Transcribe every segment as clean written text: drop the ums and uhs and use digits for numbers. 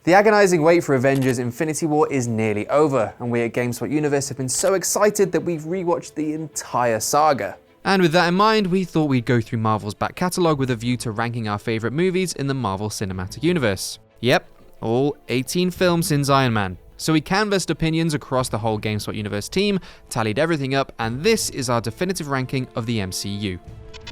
The agonizing wait for Avengers Infinity War is nearly over, and we at GameSpot Universe have been so excited that we've rewatched the entire saga. And with that in mind, we thought we'd go through Marvel's back catalogue with a view to ranking our favourite movies in the Marvel Cinematic Universe. Yep, all 18 films since Iron Man. So we canvassed opinions across the whole GameSpot Universe team, tallied everything up, and this is our definitive ranking of the MCU.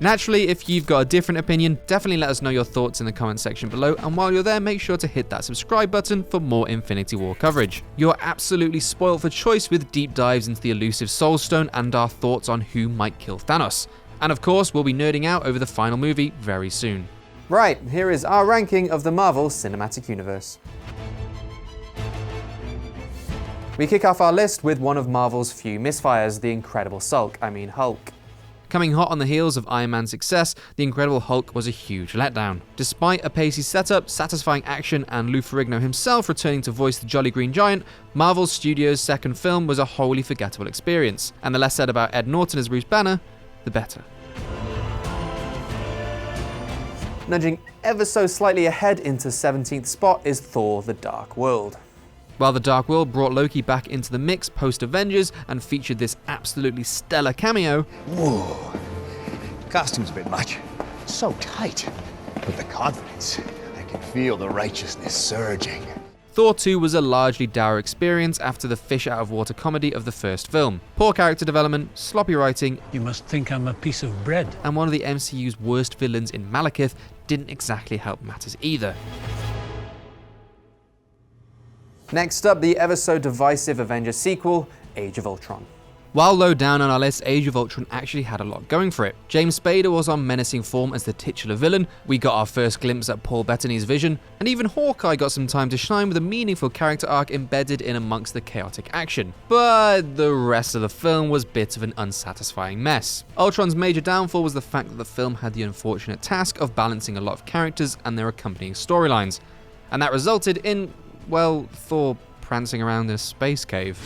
Naturally, if you've got a different opinion, definitely let us know your thoughts in the comment section below, and while you're there, make sure to hit that subscribe button for more Infinity War coverage. You're absolutely spoiled for choice with deep dives into the elusive Soul Stone and our thoughts on who might kill Thanos. And of course, we'll be nerding out over the final movie very soon. Right, here is our ranking of the Marvel Cinematic Universe. We kick off our list with one of Marvel's few misfires, the Incredible Hulk. Coming hot on the heels of Iron Man's success, The Incredible Hulk was a huge letdown. Despite a pacey setup, satisfying action, and Lou Ferrigno himself returning to voice the Jolly Green Giant, Marvel Studios' second film was a wholly forgettable experience, and the less said about Ed Norton as Bruce Banner, the better. Nudging ever so slightly ahead into 17th spot is Thor: The Dark World. While The Dark World brought Loki back into the mix post-Avengers and featured this absolutely stellar cameo, whoa, costume's a bit much. So tight. But the confidence, I can feel the righteousness surging. Thor 2 was a largely dour experience after the fish-out-of-water comedy of the first film. Poor character development, sloppy writing, you must think I'm a piece of bread, and one of the MCU's worst villains in Malekith didn't exactly help matters either. Next up, the ever so divisive Avengers sequel, Age of Ultron. While low down on our list, Age of Ultron actually had a lot going for it. James Spader was on menacing form as the titular villain, we got our first glimpse at Paul Bettany's vision, and even Hawkeye got some time to shine with a meaningful character arc embedded in amongst the chaotic action. But the rest of the film was a bit of an unsatisfying mess. Ultron's major downfall was the fact that the film had the unfortunate task of balancing a lot of characters and their accompanying storylines, and that resulted in, well, Thor prancing around in a space cave.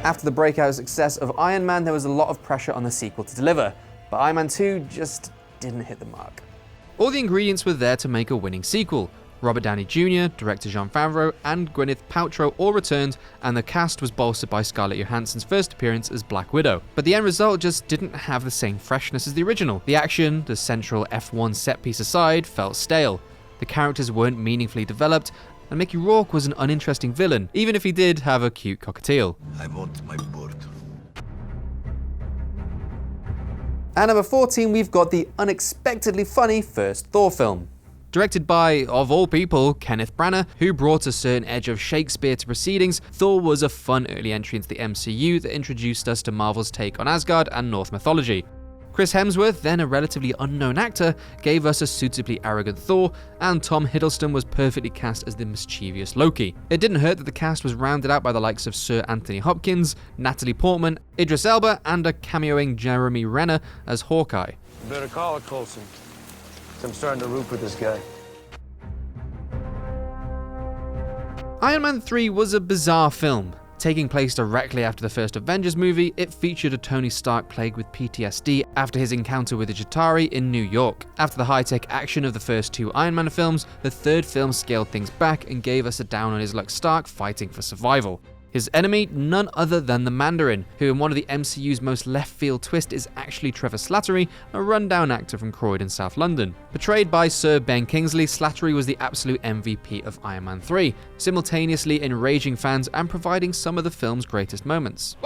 After the breakout success of Iron Man, there was a lot of pressure on the sequel to deliver, but Iron Man 2 just didn't hit the mark. All the ingredients were there to make a winning sequel. Robert Downey Jr., director Jon Favreau, and Gwyneth Paltrow all returned, and the cast was bolstered by Scarlett Johansson's first appearance as Black Widow. But the end result just didn't have the same freshness as the original. The action, the central F1 set piece aside, felt stale. The characters weren't meaningfully developed, and Mickey Rourke was an uninteresting villain, even if he did have a cute cockatiel. I want my bird. At number 14, we've got the unexpectedly funny first Thor film. Directed by, of all people, Kenneth Branagh, who brought a certain edge of Shakespeare to proceedings, Thor was a fun early entry into the MCU that introduced us to Marvel's take on Asgard and Norse mythology. Chris Hemsworth, then a relatively unknown actor, gave us a suitably arrogant Thor, and Tom Hiddleston was perfectly cast as the mischievous Loki. It didn't hurt that the cast was rounded out by the likes of Sir Anthony Hopkins, Natalie Portman, Idris Elba, and a cameoing Jeremy Renner as Hawkeye. You better call it, Coulson. I'm starting to root for this guy. Iron Man 3 was a bizarre film. Taking place directly after the first Avengers movie, it featured a Tony Stark plagued with PTSD after his encounter with the Chitauri in New York. After the high-tech action of the first two Iron Man films, the third film scaled things back and gave us a down-on-his-luck Stark fighting for survival. His enemy, none other than the Mandarin, who in one of the MCU's most left-field twists is actually Trevor Slattery, a rundown actor from Croydon, South London. Portrayed by Sir Ben Kingsley, Slattery was the absolute MVP of Iron Man 3, simultaneously enraging fans and providing some of the film's greatest moments.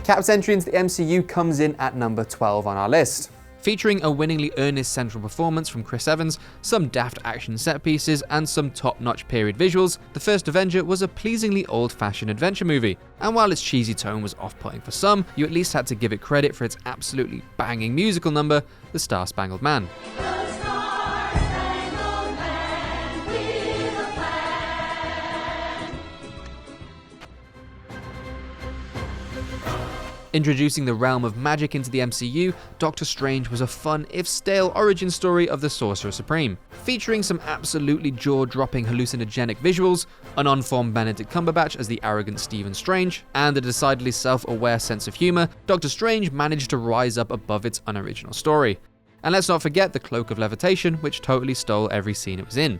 Cap's entry into the MCU comes in at number 12 on our list. Featuring a winningly earnest central performance from Chris Evans, some daft action set pieces, and some top-notch period visuals, the first Avenger was a pleasingly old-fashioned adventure movie. And while its cheesy tone was off-putting for some, you at least had to give it credit for its absolutely banging musical number, The Star-Spangled Man. Introducing the realm of magic into the MCU, Doctor Strange was a fun, if stale, origin story of the Sorcerer Supreme. Featuring some absolutely jaw-dropping hallucinogenic visuals, an unformed Benedict Cumberbatch as the arrogant Stephen Strange, and a decidedly self-aware sense of humor, Doctor Strange managed to rise up above its unoriginal story. And let's not forget the Cloak of Levitation, which totally stole every scene it was in.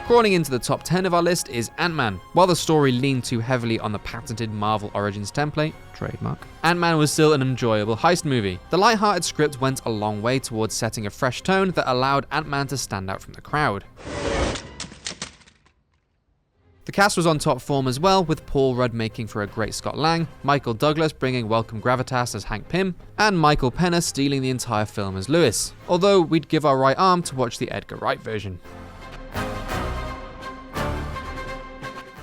Crawling into the top 10 of our list is Ant-Man. While the story leaned too heavily on the patented Marvel Origins template, trademark, Ant-Man was still an enjoyable heist movie. The light-hearted script went a long way towards setting a fresh tone that allowed Ant-Man to stand out from the crowd. The cast was on top form as well, with Paul Rudd making for a great Scott Lang, Michael Douglas bringing welcome gravitas as Hank Pym, and Michael Pena stealing the entire film as Lewis, although we'd give our right arm to watch the Edgar Wright version.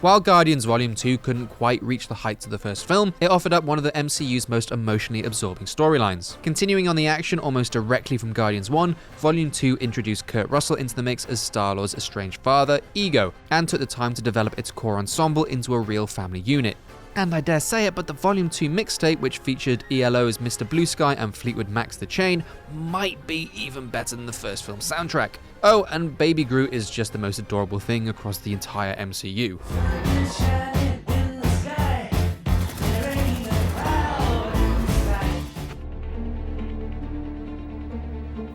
While Guardians Volume 2 couldn't quite reach the heights of the first film, it offered up one of the MCU's most emotionally absorbing storylines. Continuing on the action almost directly from Guardians 1, Volume 2 introduced Kurt Russell into the mix as Star-Lord's estranged father, Ego, and took the time to develop its core ensemble into a real family unit. And I dare say it, but the Volume 2 mixtape, which featured ELO's Mr. Blue Sky and Fleetwood Mac's The Chain, might be even better than the first film soundtrack. Oh, and Baby Groot is just the most adorable thing across the entire MCU.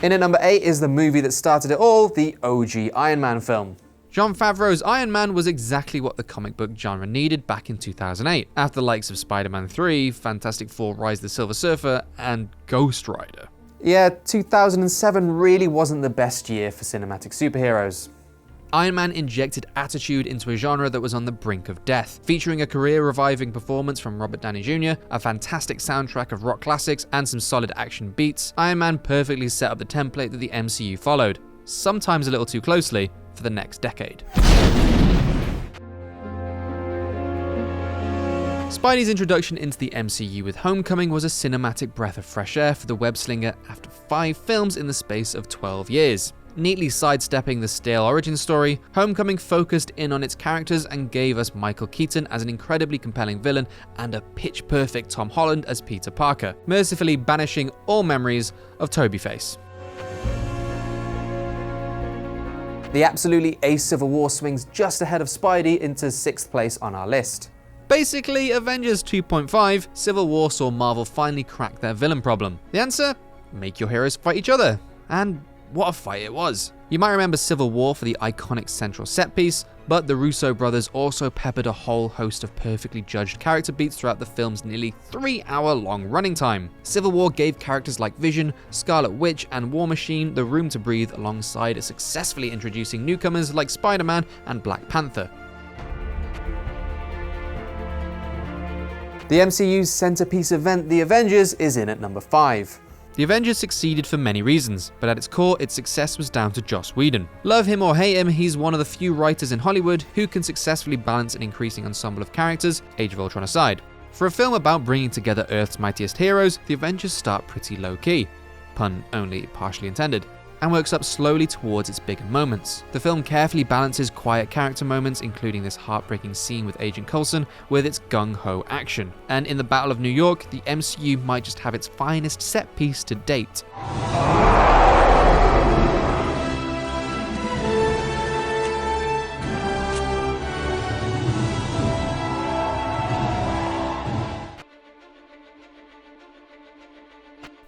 In at number 8 is the movie that started it all, the OG Iron Man film. Jon Favreau's Iron Man was exactly what the comic book genre needed back in 2008, after the likes of Spider-Man 3, Fantastic Four: Rise of the Silver Surfer, and Ghost Rider. Yeah, 2007 really wasn't the best year for cinematic superheroes. Iron Man injected attitude into a genre that was on the brink of death, featuring a career-reviving performance from Robert Downey Jr., a fantastic soundtrack of rock classics, and some solid action beats. Iron Man perfectly set up the template that the MCU followed, sometimes a little too closely, for the next decade. Spidey's introduction into the MCU with Homecoming was a cinematic breath of fresh air for the web-slinger after 5 films in the space of 12 years. Neatly sidestepping the stale origin story, Homecoming focused in on its characters and gave us Michael Keaton as an incredibly compelling villain and a pitch-perfect Tom Holland as Peter Parker, mercifully banishing all memories of Toby Face. The absolutely ace Civil War swings just ahead of Spidey into 6th place on our list. Basically, Avengers 2.5, Civil War saw Marvel finally crack their villain problem. The answer? Make your heroes fight each other. And what a fight it was. You might remember Civil War for the iconic central set piece, but the Russo brothers also peppered a whole host of perfectly judged character beats throughout the film's nearly 3-hour-long running time. Civil War gave characters like Vision, Scarlet Witch, and War Machine the room to breathe alongside successfully introducing newcomers like Spider-Man and Black Panther. The MCU's centerpiece event, the Avengers, is in at number 5. The Avengers succeeded for many reasons, but at its core, its success was down to Joss Whedon. Love him or hate him, he's one of the few writers in Hollywood who can successfully balance an increasing ensemble of characters, Age of Ultron aside. For a film about bringing together Earth's mightiest heroes, the Avengers start pretty low-key, pun only partially intended, and works up slowly towards its bigger moments. The film carefully balances quiet character moments, including this heartbreaking scene with Agent Coulson, with its gung-ho action. And in the Battle of New York, the MCU might just have its finest set piece to date.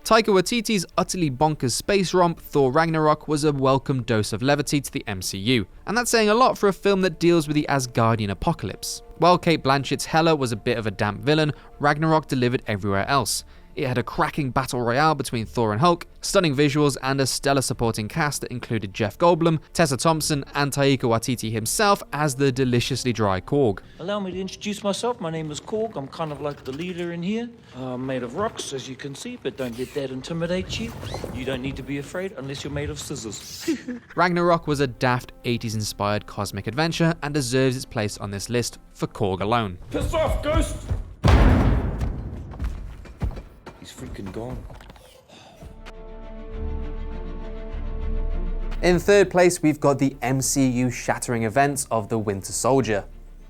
Taika Waititi's utterly bonkers space romp, Thor Ragnarok, was a welcome dose of levity to the MCU, and that's saying a lot for a film that deals with the Asgardian apocalypse. While Cate Blanchett's Hela was a bit of a damp villain, Ragnarok delivered everywhere else. It had a cracking battle royale between Thor and Hulk, stunning visuals, and a stellar supporting cast that included Jeff Goldblum, Tessa Thompson, and Taika Waititi himself as the deliciously dry Korg. Allow me to introduce myself. My name is Korg. I'm kind of like the leader in here. I'm made of rocks, as you can see, but don't let that intimidate you. You don't need to be afraid unless you're made of scissors. Ragnarok was a daft 80s-inspired cosmic adventure and deserves its place on this list for Korg alone. Piss off, Ghost! He's freaking gone. In third place, we've got the MCU shattering events of the Winter Soldier.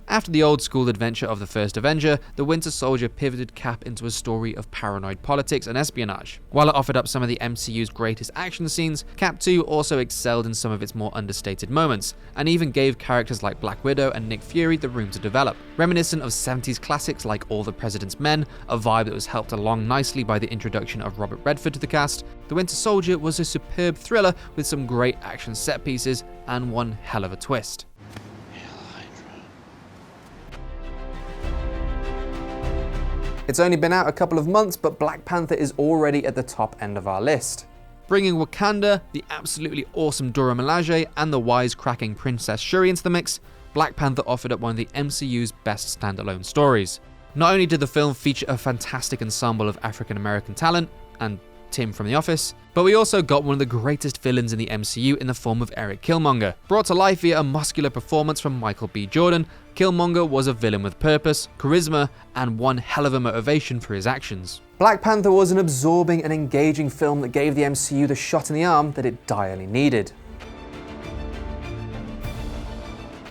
After the old-school adventure of the first Avenger, the Winter Soldier pivoted Cap into a story of paranoid politics and espionage. While it offered up some of the MCU's greatest action scenes, Cap 2 also excelled in some of its more understated moments, and even gave characters like Black Widow and Nick Fury the room to develop. Reminiscent of 70s classics like All the President's Men, a vibe that was helped along nicely by the introduction of Robert Redford to the cast, the Winter Soldier was a superb thriller with some great action set pieces and one hell of a twist. It's only been out a couple of months, but Black Panther is already at the top end of our list. Bringing Wakanda, the absolutely awesome Dora Milaje, and the wisecracking Princess Shuri into the mix, Black Panther offered up one of the MCU's best standalone stories. Not only did the film feature a fantastic ensemble of African American talent, and Tim from The Office, but we also got one of the greatest villains in the MCU in the form of Eric Killmonger. Brought to life via a muscular performance from Michael B. Jordan, Killmonger was a villain with purpose, charisma, and one hell of a motivation for his actions. Black Panther was an absorbing and engaging film that gave the MCU the shot in the arm that it direly needed.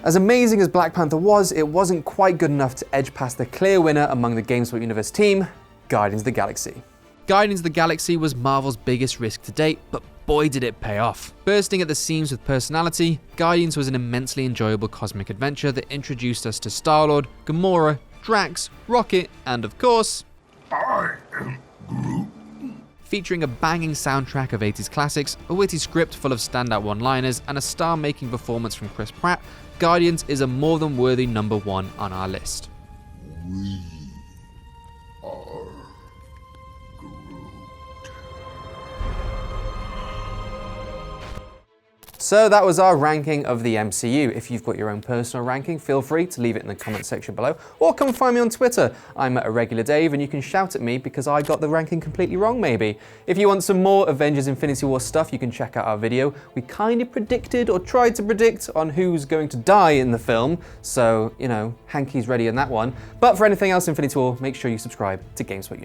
As amazing as Black Panther was, it wasn't quite good enough to edge past the clear winner among the GameSpot Universe team, Guardians of the Galaxy. Guardians of the Galaxy was Marvel's biggest risk to date, but boy did it pay off. Bursting at the seams with personality, Guardians was an immensely enjoyable cosmic adventure that introduced us to Star-Lord, Gamora, Drax, Rocket, and of course, I am Groot. Featuring a banging soundtrack of 80s classics, a witty script full of standout one-liners, and a star-making performance from Chris Pratt, Guardians is a more than worthy number one on our list. We are So that was our ranking of the MCU. If you've got your own personal ranking, feel free to leave it in the comment section below, or come find me on Twitter. I'm at @irregulardave, and you can shout at me because I got the ranking completely wrong maybe. If you want some more Avengers Infinity War stuff, you can check out our video. We kind of predicted, or tried to predict, on who's going to die in the film, so, you know, Hanky's ready on that one. But for anything else Infinity War, make sure you subscribe to GameSpot Universe.